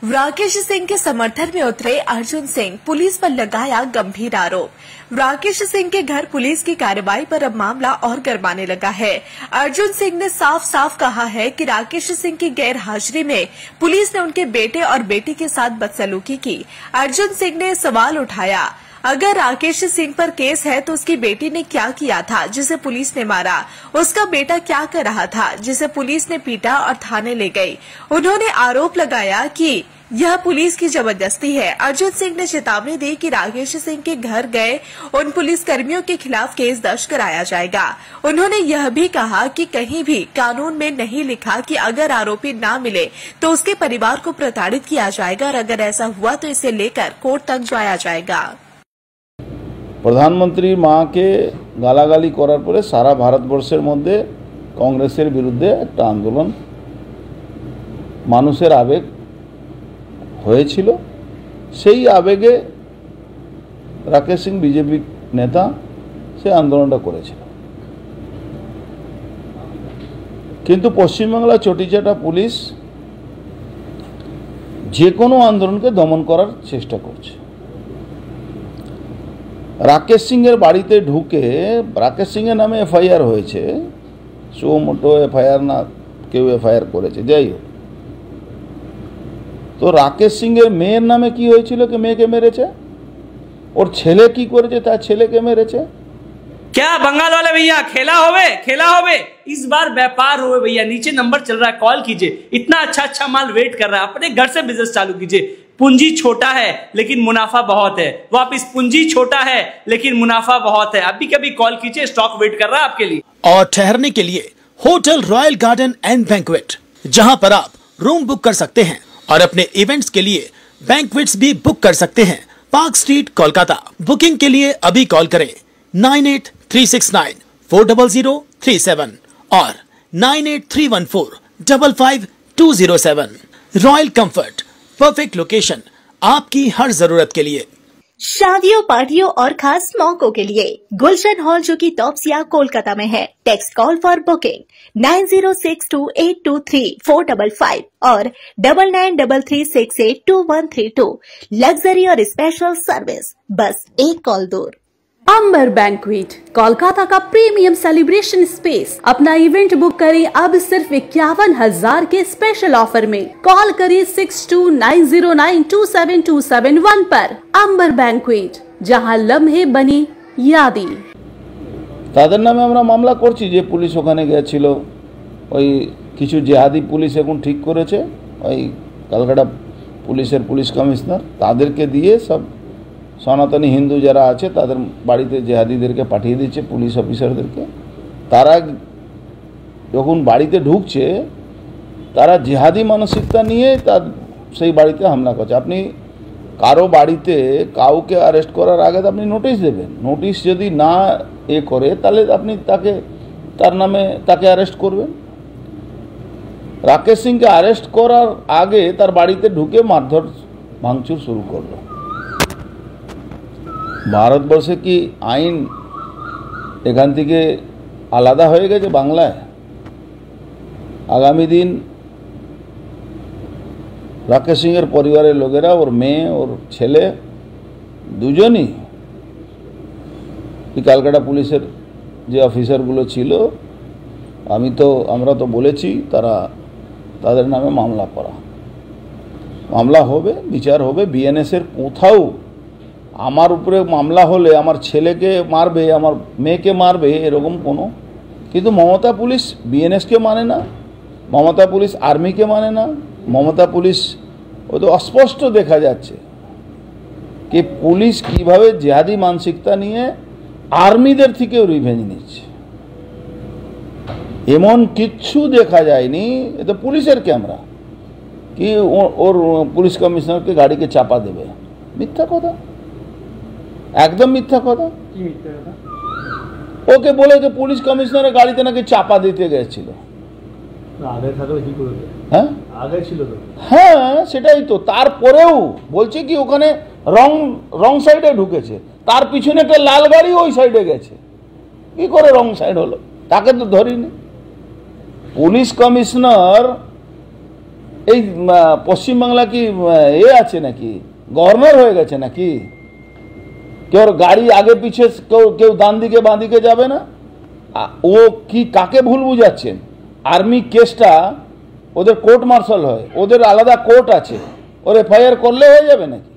राकेश सिंह के समर्थन में उतरे अर्जुन सिंह, पुलिस पर लगाया गंभीर आरोप। राकेश सिंह के घर पुलिस की कार्रवाई पर अब मामला और गरमाने लगा है। अर्जुन सिंह ने साफ साफ कहा है कि राकेश सिंह की गैर हाजिरी में पुलिस ने उनके बेटे और बेटी के साथ बदसलूकी की। अर्जुन सिंह ने सवाल उठाया, अगर राकेश सिंह पर केस है तो उसकी बेटी ने क्या किया था जिसे पुलिस ने मारा? उसका बेटा क्या कर रहा था जिसे पुलिस ने पीटा और थाने ले गई? उन्होंने आरोप लगाया कि यह पुलिस की जबरदस्ती है। अर्जुन सिंह ने चेतावनी दी कि राकेश सिंह के घर गए उन पुलिसकर्मियों के खिलाफ केस दर्ज कराया जाएगा। उन्होंने यह भी कहा कि कहीं भी कानून में नहीं लिखा कि अगर आरोपी न मिले तो उसके परिवार को प्रताड़ित किया जाएगा और अगर ऐसा हुआ तो इसे लेकर कोर्ट तक जाया जाएगा। प्रधानमंत्री माँ के गालागाली करार परे सारा भारतवर्षेर मध्य कांग्रेसेर बिरुद्धे एक आंदोलन मानुषेर आवेग হয়েছিল। সেই আবেগে রাকেশ সিং বিজেপি নেতা সে আন্দোলনটা করেছিল, কিন্তু পশ্চিমবাংলা চটিচাটা পুলিশ যে কোনো আন্দোলনকে দমন করার চেষ্টা করছে। রাকেশ সিংয়ের বাড়িতে ঢুকে রাকেশ সিংয়ের নামে এফআইআর হয়েছে, সুমোটো এফআইআর না কেউ এফআইআর করেছে, যাই হোক। तो राकेश सिंह मेयर नामे की होयेछिलो कि मेये के मेरेछे, और छेले की करेछे तार छेले के मेरेछे। क्या बंगाल वाले भैया खेला होवे इस बार व्यापार होवे भैया। नीचे नंबर चल रहा है, कॉल कीजिए। इतना अच्छा माल वेट कर रहा है, अपने घर से बिजनेस चालू कीजिए। पूंजी छोटा है लेकिन मुनाफा बहुत है। वापिस पूंजी छोटा है लेकिन मुनाफा बहुत है। अभी कभी कॉल कीजिए, स्टॉक वेट कर रहा है आपके लिए। और ठहरने के लिए hotel royal garden and banquet, जहां पर आप रूम बुक कर सकते हैं और अपने इवेंट्स के लिए बैंक्वेट्स भी बुक कर सकते हैं। Park street, Kolkata. बुकिंग के लिए अभी कॉल करें 9836940037 और 9831455207। रॉयल कंफर्ट, परफेक्ट लोकेशन आपकी हर जरूरत के लिए। शादियों, पार्टियों और खास मौकों के लिए गुलशन हॉल, जो कि टॉप्सिया कोलकाता में है। टेक्स्ट कॉल फॉर बुकिंग 9062823455 और 9933682132। लग्जरी और स्पेशल सर्विस बस एक कॉल दूर। अंबर बैंक्वेट, कोलकाता का प्रीमियम सेलिब्रेशन स्पेस। अपना इवेंट बुक करें अब सिर्फ 51,000 के स्पेशल ऑफर में। कॉल करें 6290927271 पर। अंबर बैंक्वेट, जहां लम्हे बनी यादी। তাদের নামে আমরা মামলা করছি যে পুলিশ ওখানে গিয়েছিল, ওই কিছু জেহাদি পুলিশ এখন ঠিক করেছে, ওই কলকাতা পুলিশের পুলিশ কমিশনার তাদেরকে দিয়ে সব সনাতনী হিন্দু যারা আছে তাদের বাড়িতে জেহাদিদেরকে পাঠিয়ে দিচ্ছে, পুলিশ অফিসারদেরকে। তারা যখন বাড়িতে ঢুকছে তারা জেহাদি মানসিকতা নিয়ে তার সেই বাড়িতে হামলা করছে। আপনি কারো বাড়িতে কাউকে অ্যারেস্ট করার আগে আপনি নোটিশ দেবেন। নোটিশ যদি না করে তাহলে আপনি তার নামে তাকে অ্যারেস্ট করবেন। রাকেশ সিংকে অ্যারেস্ট করার আগে তার বাড়িতে ঢুকে মারধর ভাঙচুর শুরু করলো। ভারতবর্ষে কি আইন এখান থেকে আলাদা হয়ে গেছে বাংলায়? আগামী দিন রাকেশ সিংয়ের পরিবারের লোকেরা, ওর মেয়ে, ওর ছেলে দুজনই ক্যালকাটা পুলিশের যে অফিসারগুলো ছিল, আমরা তো বলেছি তাদের নামে মামলা হবে, বিচার হবে। বিএনএসের কোথাও আমার উপরে মামলা হলে আমার ছেলেকে মারবে, আমার মেয়েকে মারবে এরকম কোনো, কিন্তু মমতা পুলিশ বিএনএসকে মানে না, মমতা পুলিশ আর্মিকে মানে না, মমতা পুলিশ ও তো অস্পষ্ট দেখা যাচ্ছে कि পুলিশ কিভাবে জিহাদি মানসিকতা নিয়ে আর্মিদের থেকেও রিভেঞ্জ নিচ্ছে। এমন কিচ্ছু দেখা যায়নি, এটা পুলিশের ক্যামেরা कि ওর পুলিশ কমিশনারকে গাড়িকে চাপা দেবে। মিথ্যা কথা, একদম মিথ্যা কথা। ওকে বলেছে পুলিশ কমিশনারের গাড়িতে নাকি চাপা দিতে গেছিল। হ্যাঁ সেটাই তো। তারপরেও বলছে কি ওখানে রং সাইডে ঢুকেছে, তার পিছনে একটা লাল গাড়ি ওই সাইডে গেছে। কি করে রং সাইড হলো? তাকে তো ধরিনি। পুলিশ কমিশনার এই পশ্চিমবাংলা কি এ আছে নাকি, গভর্নর হয়ে গেছে নাকি? কেউ গাড়ি আগে পিছে কেউ ডান দিকে বাঁ দিকে যাবে না? ও কি কাকে ভুল বুঝাচ্ছেন? আর্মি কেসটা ওদের কোর্ট মার্শাল হয়, ওদের আলাদা কোর্ট আছে, ওর এফআইআর করলে হয়ে যাবে নাকি?